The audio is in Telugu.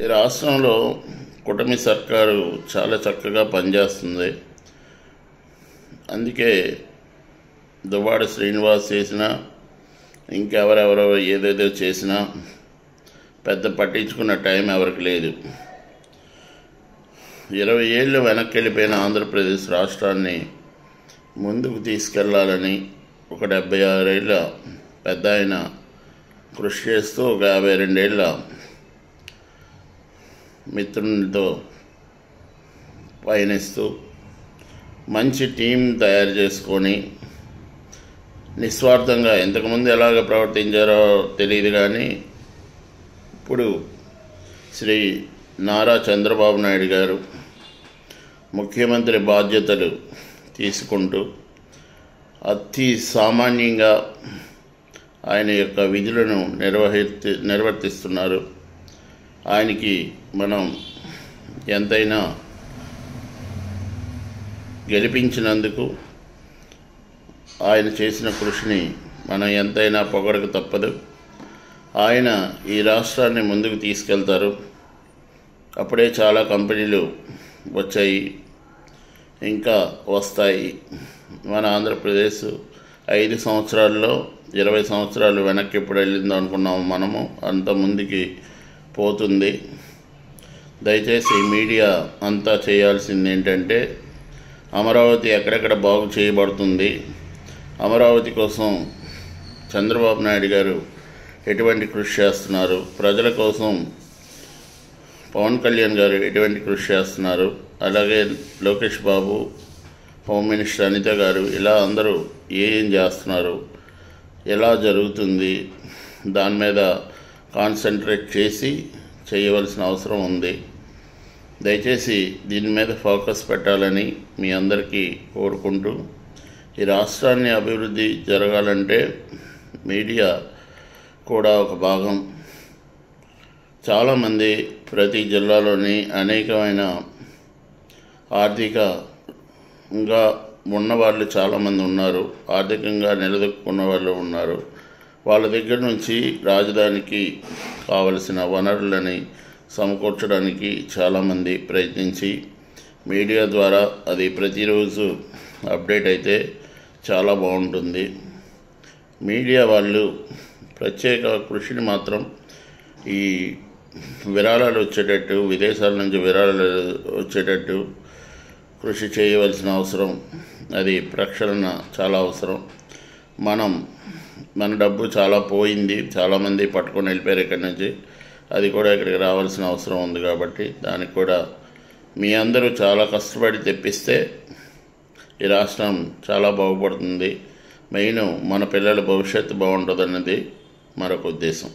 ఈ రాష్ట్రంలో కూటమి సర్కారు చాలా చక్కగా పనిచేస్తుంది. అందుకే దువ్వాడ శ్రీనివాస్ చేసినా ఇంకెవరెవరో ఏదేదో చేసినా పెద్ద పట్టించుకున్న టైం ఎవరికి లేదు. 20 ఏళ్ళు వెనక్కి వెళ్ళిపోయిన ఆంధ్రప్రదేశ్ రాష్ట్రాన్ని ముందుకు తీసుకెళ్లాలని ఒక 76 ఏళ్ళ పెద్ద ఆయన కృషి చేస్తూ ఒక 52 ఏళ్ళ మిత్రునితో పయనిస్తూ మంచి టీం తయారు చేసుకొని నిస్వార్థంగా ఇంతకుముందు ఎలాగ ప్రవర్తించారో తెలియదు, కానీ ఇప్పుడు శ్రీ నారా చంద్రబాబు నాయుడు గారు ముఖ్యమంత్రి బాధ్యతలు తీసుకుంటూ అతి సామాన్యంగా ఆయన యొక్క విధులను నిర్వర్తిస్తున్నారు. ఆయనకి మనం ఎంతైనా గెలిపించినందుకు ఆయన చేసిన కృషిని మనం ఎంతైనా పొగడక తప్పదు. ఆయన ఈ రాష్ట్రాన్ని ముందుకు తీసుకెళ్తారు. అప్పుడే చాలా కంపెనీలు వచ్చాయి, ఇంకా వస్తాయి. మన ఆంధ్రప్రదేశ్ 5 సంవత్సరాల్లో 20 సంవత్సరాలు వెనక్కి ఎప్పుడు వెళ్ళిందో అనుకున్నాము మనము, అంత ముందుకి పోతుంది. దయచేసి మీడియా అంతా చేయాల్సింది ఏంటంటే అమరావతి ఎక్కడెక్కడ బాగు చేయబడుతుంది, అమరావతి కోసం చంద్రబాబు నాయుడు గారు ఎటువంటి కృషి చేస్తున్నారు, ప్రజల కోసం పవన్ కళ్యాణ్ గారు ఎటువంటి కృషి చేస్తున్నారు, అలాగే లోకేష్ బాబు, హోమ్ మినిస్టర్ అనిత గారు, ఇలా అందరూ ఏం చేస్తున్నారు, ఎలా జరుగుతుంది, దాని మీద కాన్సన్ట్రేట్ చేసి చేయవలసిన అవసరం ఉంది. దయచేసి దీని మీద ఫోకస్ పెట్టాలని మీ అందరికీ కోరుకుంటూ, ఈ రాష్ట్రాన్ని అభివృద్ధి జరగాలంటే మీడియా కూడా ఒక భాగం. చాలామంది ప్రతి జిల్లాలోని అనేకమైన ఆర్థికంగా ఉన్నవాళ్ళు చాలామంది ఉన్నారు, ఆర్థికంగా నిలదొక్కున్న వాళ్ళు ఉన్నారు. వాళ్ళ దగ్గర నుంచి రాజధానికి కావలసిన వనరులని సమకూర్చడానికి చాలామంది ప్రయత్నించి మీడియా ద్వారా అది ప్రతిరోజు అప్డేట్ అయితే చాలా బాగుంటుంది. మీడియా వాళ్ళు ప్రత్యేక కృషిని మాత్రం ఈ విరాళాలు వచ్చేటట్టు, విదేశాల నుంచి విరాళాలు వచ్చేటట్టు కృషి చేయవలసిన అవసరం, అది ప్రక్షాళన చాలా అవసరం. మన డబ్బు చాలా పోయింది, చాలామంది పట్టుకొని వెళ్ళిపోయారు ఇక్కడి నుంచి, అది కూడా ఇక్కడికి రావాల్సిన అవసరం ఉంది. కాబట్టి దానికి కూడా మీ అందరూ చాలా కష్టపడి తెప్పిస్తే ఈ రాష్ట్రం చాలా బాగుపడుతుంది. మెయిన్ మన పిల్లల భవిష్యత్తు బాగుంటుందన్నది మరొక ఉద్దేశం.